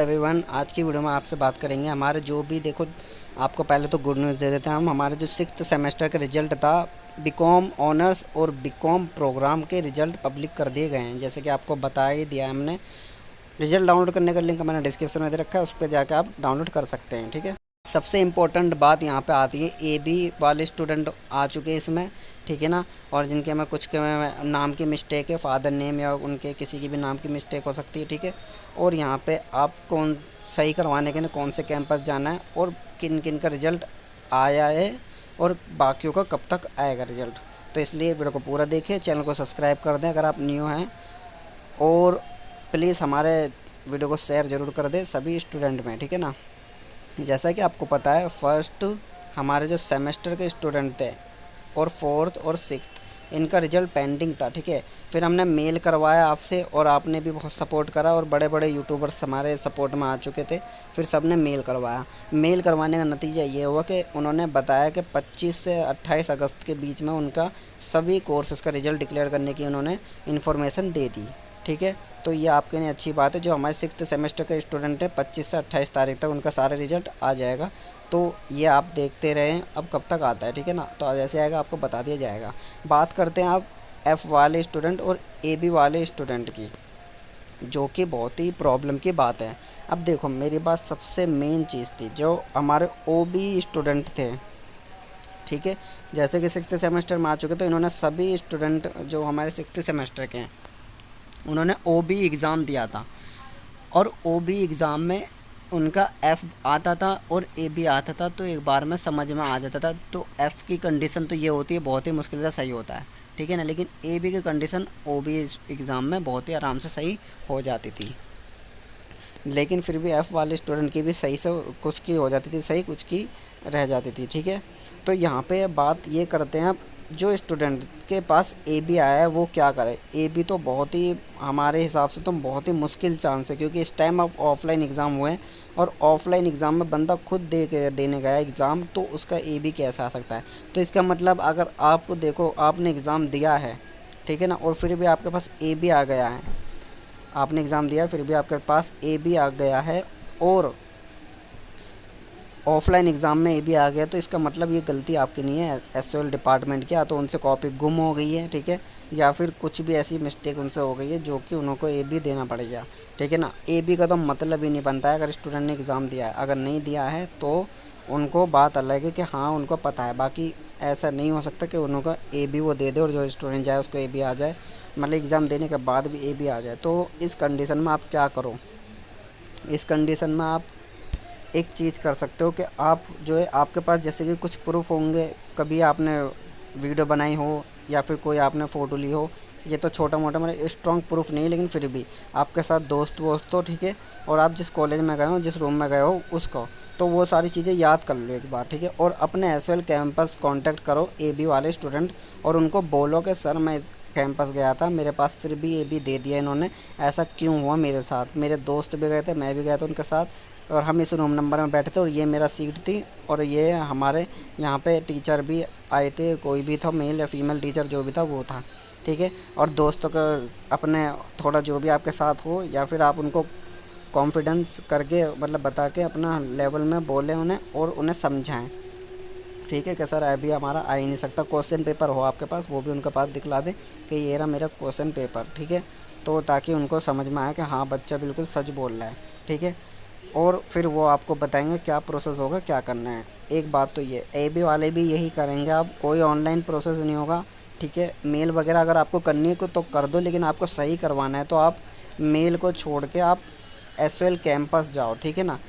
Everyone, आज की video में आपसे बात करेंगे हमारे जो भी देखो। आपको पहले तो गुड न्यूज़ दे देते हैं। हम हमारे जो 6th सेमेस्टर का रिजल्ट था, बीकॉम ऑनर्स और बीकॉम प्रोग्राम के रिजल्ट पब्लिक कर दिए गए हैं। जैसे कि आपको बता ही दिया है हमने। रिजल्ट डाउनलोड करने का लिंक मैंने डिस्क्रिप्शन में दे रखा है, उस पर जाकर आप डाउनलोड कर सकते हैं। ठीक है। सबसे इम्पोर्टेंट बात यहाँ पे आती है, ए बी वाले स्टूडेंट आ चुके हैं इसमें। ठीक है ना। और जिनके में कुछ के में नाम की मिस्टेक है, फादर नेम या उनके किसी की भी नाम की मिस्टेक हो सकती है। ठीक है। और यहाँ पे आप कौन सही करवाने के लिए कौन से कैंपस जाना है और किन किन का रिज़ल्ट आया है और बाकियों का कब तक आएगा रिज़ल्ट। तो इसलिए वीडियो को पूरा देखिए, चैनल को सब्सक्राइब कर दें अगर आप न्यू हैं, और प्लीज़ हमारे वीडियो को शेयर ज़रूर कर दें सभी स्टूडेंट में। ठीक है ना। जैसा कि आपको पता है, फर्स्ट हमारे जो सेमेस्टर के स्टूडेंट थे और फोर्थ और सिक्स्थ, इनका रिज़ल्ट पेंडिंग था। ठीक है। फिर हमने मेल करवाया आपसे और आपने भी बहुत सपोर्ट करा, और बड़े बड़े यूट्यूबर्स हमारे सपोर्ट में आ चुके थे। फिर सब ने मेल करवाया। मेल करवाने का नतीजा ये हुआ कि उन्होंने बताया कि 25 से 28 अगस्त के बीच में उनका सभी कोर्सेज़ का रिज़ल्ट डिक्लेयर करने की उन्होंने इन्फॉर्मेशन दे दी। ठीक है। तो ये आपके लिए अच्छी बात है। जो हमारे 6th सेमेस्टर के स्टूडेंट हैं, 25 से 28 तारीख तक उनका सारा रिजल्ट आ जाएगा। तो ये आप देखते रहें अब कब तक आता है। ठीक है ना। तो जैसे आएगा आपको बता दिया जाएगा। बात करते हैं आप एफ़ वाले स्टूडेंट और ए बी वाले स्टूडेंट की, जो कि बहुत ही प्रॉब्लम की बात है। अब देखो, मेरी बात सबसे मेन चीज़ थी, जो हमारे ओ बी स्टूडेंट थे। ठीक है। जैसे कि 6th सेमेस्टर में आ चुके, तो इन्होंने सभी स्टूडेंट जो हमारे 6th सेमेस्टर के हैं, उन्होंने ओ बी एग्ज़ाम दिया था। और ओ बी एग्ज़ाम में उनका एफ़ आता था और ए बी आता था, तो एक बार में समझ में आ जाता था। तो एफ़ की कंडीशन तो ये होती है, बहुत ही मुश्किल से सही होता है। ठीक है ना। लेकिन ए बी की कंडीशन ओ बी एग्ज़ाम में बहुत ही आराम से सही हो जाती थी। लेकिन फिर भी एफ़ वाले स्टूडेंट की भी सही से कुछ की हो जाती थी सही, कुछ की रह जाती थी। ठीक है। तो यहाँ पे बात ये करते हैं, अब जो स्टूडेंट के पास ए बी आया है वो क्या करे। ए बी तो बहुत ही हमारे हिसाब से तो बहुत ही मुश्किल चांस है, क्योंकि इस टाइम अब ऑफलाइन एग्ज़ाम हुए हैं, और ऑफलाइन एग्ज़ाम में बंदा खुद देने गया एग्ज़ाम, तो उसका ए बी कैसे आ सकता है। तो इसका मतलब, अगर आप देखो, आपने एग्ज़ाम दिया है, ठीक है ना, और फिर भी आपके पास ए बी आ गया है, आपने एग्ज़ाम दिया फिर भी आपके पास ए बी आ गया है, और ऑफलाइन एग्ज़ाम में ए बी आ गया, तो इसका मतलब ये गलती आपकी नहीं है एस डिपार्टमेंट की। या तो उनसे कॉपी गुम हो गई है, ठीक है, या फिर कुछ भी ऐसी मिस्टेक उनसे हो गई है जो कि उनको ए बी देना पड़ेगा। ठीक है ना। ए बी का तो मतलब ही नहीं बनता है अगर स्टूडेंट ने एग्ज़ाम दिया है। अगर नहीं दिया है तो उनको बात अलग है कि हाँ उनको पता है, बाकी ऐसा नहीं हो सकता कि उनका ए बी वो दे दे और जो स्टूडेंट जाए उसको ए बी आ जाए, मतलब एग्ज़ाम देने के बाद भी ए बी आ जाए। तो इस कंडीशन में आप क्या करो, इस कंडीशन में आप एक चीज़ कर सकते हो कि आप जो है, आपके पास जैसे कि कुछ प्रूफ होंगे, कभी आपने वीडियो बनाई हो या फिर कोई आपने फ़ोटो ली हो। ये तो छोटा मोटा मेरा स्ट्रॉन्ग प्रूफ नहीं है, लेकिन फिर भी आपके साथ दोस्त वोस्त हो, ठीक है, और आप जिस कॉलेज में गए हो, जिस रूम में गए हो उसको, तो वो सारी चीज़ें याद कर लो एक बार। ठीक है। और अपने एस कैंपस कांटेक्ट करो ए बी वाले स्टूडेंट, और उनको बोलो कि सर मैं कैंपस गया था, मेरे पास फिर भी ए बी दे दिया इन्होंने, ऐसा क्यों हुआ मेरे साथ। मेरे दोस्त भी गए थे, मैं भी गया था उनके साथ, और हम इस रूम नंबर में बैठे थे, और ये मेरा सीट थी, और ये हमारे यहाँ पे टीचर भी आए थे, कोई भी था, मेल या फीमेल टीचर जो भी था वो था। ठीक है। और दोस्तों का अपने थोड़ा जो भी आपके साथ हो, या फिर आप उनको कॉन्फिडेंस करके मतलब बता के अपना लेवल में बोलें उन्हें और उन्हें समझाएं। ठीक है कि सर अभी हमारा आ ही नहीं सकता, क्वेश्चन पेपर हो आपके पास वो भी उनके पास दिखला दें कि ये रहा मेरा क्वेश्चन पेपर। ठीक है। तो ताकि उनको समझ में आए कि हाँ बच्चा बिल्कुल सच बोल रहा है। ठीक है। और फिर वो आपको बताएंगे क्या प्रोसेस होगा, क्या करना है। एक बात तो ये ए बी वाले भी यही करेंगे, आप कोई ऑनलाइन प्रोसेस नहीं होगा। ठीक है। मेल वगैरह अगर आपको करनी है तो कर दो, लेकिन आपको सही करवाना है तो आप मेल को छोड़ के आप एस कैंपस जाओ। ठीक है ना।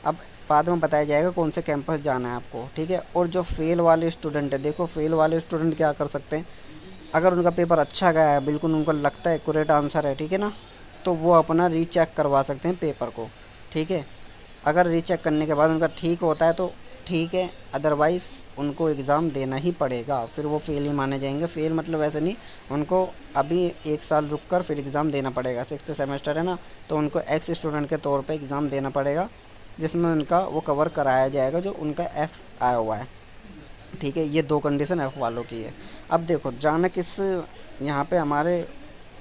अब बाद में बताया जाएगा कौन से कैंपस जाना है आपको। ठीक है। और जो फेल वाले स्टूडेंट है, देखो फेल वाले स्टूडेंट क्या कर सकते हैं, अगर उनका पेपर अच्छा गया है, बिल्कुल उनको लगता है एक्यूरेट आंसर है, ठीक है ना, तो वो अपना रीचेक करवा सकते हैं पेपर को। ठीक है। अगर रीचेक करने के बाद उनका ठीक होता है तो ठीक है, अदरवाइज़ उनको एग्ज़ाम देना ही पड़ेगा, फिर वो फेल ही माने जाएंगे। फेल मतलब ऐसे नहीं, उनको अभी 1 साल रुक कर फिर एग्ज़ाम देना पड़ेगा। 6th सेमेस्टर है ना, तो उनको एक्स स्टूडेंट के तौर पे एग्ज़ाम देना पड़ेगा, जिसमें उनका वो कवर कराया जाएगा जो उनका एफ़ आया हुआ है। ठीक है। ये 2 कंडीशन एफ़ वालों की है। अब देखो, जाना किस यहाँ पे हमारे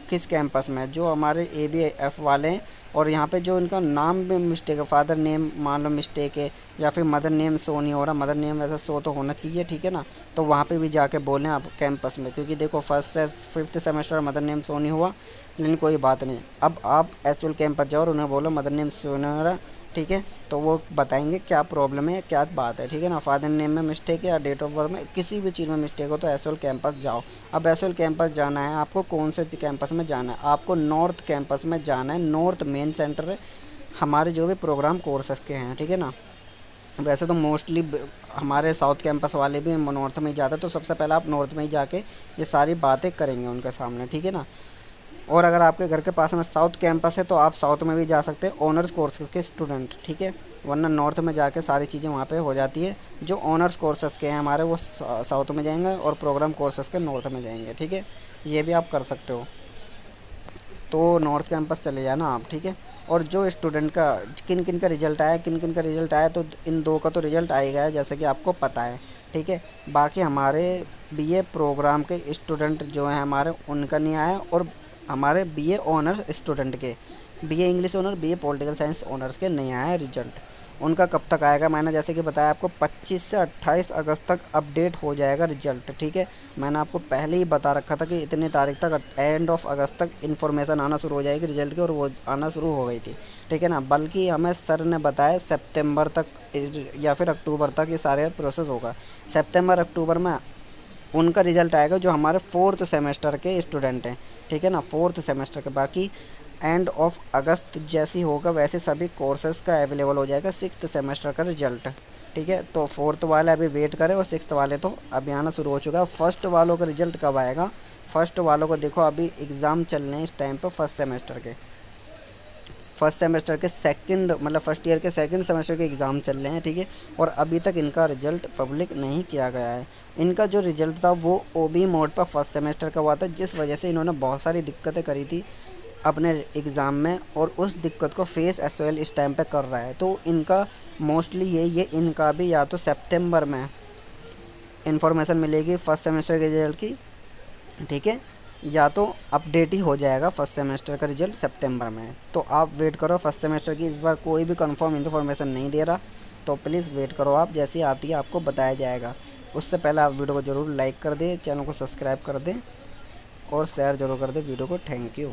किस कैंपस में, जो हमारे ABF वाले हैं। और यहाँ पे जो इनका नाम भी मिस्टेक है, फादर नेम मान लो मिस्टेक है, या फिर मदर नेम शो नहीं हो रहा, मदर नेम वैसा शो तो होना चाहिए, ठीक है ना। तो वहाँ पे भी जाके बोलें आप कैंपस में, क्योंकि देखो फर्स्ट से fifth semester mother name show नहीं हुआ, लेकिन कोई बात नहीं। अब आप एसएल कैंपस जाओ और उन्हें बोलो मदर नेम शो नहीं हो रहा, ठीक है। तो वो बताएंगे क्या प्रॉब्लम है, क्या बात है, ठीक है ना। फादर नेम में मिस्टेक है या डेट ऑफ बर्थ में किसी भी चीज़ में मिस्टेक हो तो एसएल कैंपस जाओ। अब एसएल कैंपस जाना है आपको, कौन से कैंपस में जाना है आपको, नॉर्थ कैंपस में जाना है। नॉर्थ मेन सेंटर है हमारे जो भी प्रोग्राम कोर्सेस के हैं, ठीक है ना। वैसे तो मोस्टली हमारे साउथ कैंपस वाले भी नॉर्थ में ही जाते हैं, तो सबसे पहले आप नॉर्थ में ही जाके ये सारी बातें करेंगे उनके सामने, ठीक है ना। और अगर आपके घर के पास में साउथ कैंपस है तो आप साउथ में भी जा सकते हैं ऑनर्स कोर्सेज के स्टूडेंट, ठीक है। वरना नॉर्थ में जाके सारी चीज़ें वहाँ पे हो जाती है। जो ऑनर्स कोर्सेज के हैं हमारे वो साउथ में जाएंगे और प्रोग्राम कोर्सेज के नॉर्थ में जाएंगे, ठीक है। ये भी आप कर सकते हो। तो नॉर्थ कैंपस चले जाना आप, ठीक है। और जो स्टूडेंट का किन किन का रिजल्ट आया, किन किन का रिजल्ट आया, तो इन दो का तो रिजल्ट आएगा है जैसे कि आपको पता है, ठीक है। बाकी हमारे बीए प्रोग्राम के स्टूडेंट जो हैं हमारे, उनका नहीं आया। और हमारे बीए ऑनर्स स्टूडेंट के, BA English honour, BA political science honours के नहीं आया रिजल्ट। उनका कब तक आएगा, मैंने जैसे कि बताया आपको 25 से 28 अगस्त तक अपडेट हो जाएगा रिजल्ट, ठीक है। मैंने आपको पहले ही बता रखा था कि इतनी तारीख तक, एंड ऑफ अगस्त तक इन्फॉर्मेशन आना शुरू हो जाएगी रिजल्ट की, और वो आना शुरू हो गई थी, ठीक है ना। बल्कि हमें सर ने बताया सितंबर तक या फिर अक्टूबर तक ये सारे प्रोसेस होगा। सितंबर अक्टूबर में उनका रिजल्ट आएगा जो हमारे फोर्थ सेमेस्टर के स्टूडेंट हैं, ठीक है ना, फोर्थ सेमेस्टर के। बाकी एंड ऑफ अगस्त जैसी होगा वैसे सभी कोर्सेज का अवेलेबल हो जाएगा सिक्स्थ सेमेस्टर का रिजल्ट, ठीक है। तो फोर्थ वाले अभी वेट करें और सिक्स्थ वाले तो अभी आना शुरू हो चुका है। फर्स्ट वालों का रिजल्ट कब आएगा, फर्स्ट वालों को देखो अभी एग्ज़ाम चल रहे हैं इस टाइम पर, फर्स्ट सेमेस्टर के सेकंड, मतलब फर्स्ट ईयर के सेकंड सेमेस्टर के एग्ज़ाम चल रहे हैं, ठीक है। और अभी तक इनका रिजल्ट पब्लिक नहीं किया गया है। इनका जो रिजल्ट था वो ओबी मोड पर फर्स्ट सेमेस्टर का हुआ था, जिस वजह से इन्होंने बहुत सारी दिक्कतें करी थी अपने एग्ज़ाम में, और उस दिक्कत को फेस एसओएल इस टाइम पे कर रहा है। तो इनका मोस्टली ये इनका भी या तो सितंबर में इंफॉर्मेशन मिलेगी फर्स्ट सेमेस्टर के रिजल्ट की, ठीक है, या तो अपडेट ही हो जाएगा फर्स्ट सेमेस्टर का रिजल्ट सितंबर में। तो आप वेट करो फर्स्ट सेमेस्टर की, इस बार कोई भी कंफर्म इन्फॉर्मेशन नहीं दे रहा, तो प्लीज़ वेट करो आप, जैसी आती है आपको बताया जाएगा। उससे पहले आप वीडियो को ज़रूर लाइक कर दें, चैनल को सब्सक्राइब कर दें और शेयर ज़रूर कर दें वीडियो को। Thank you.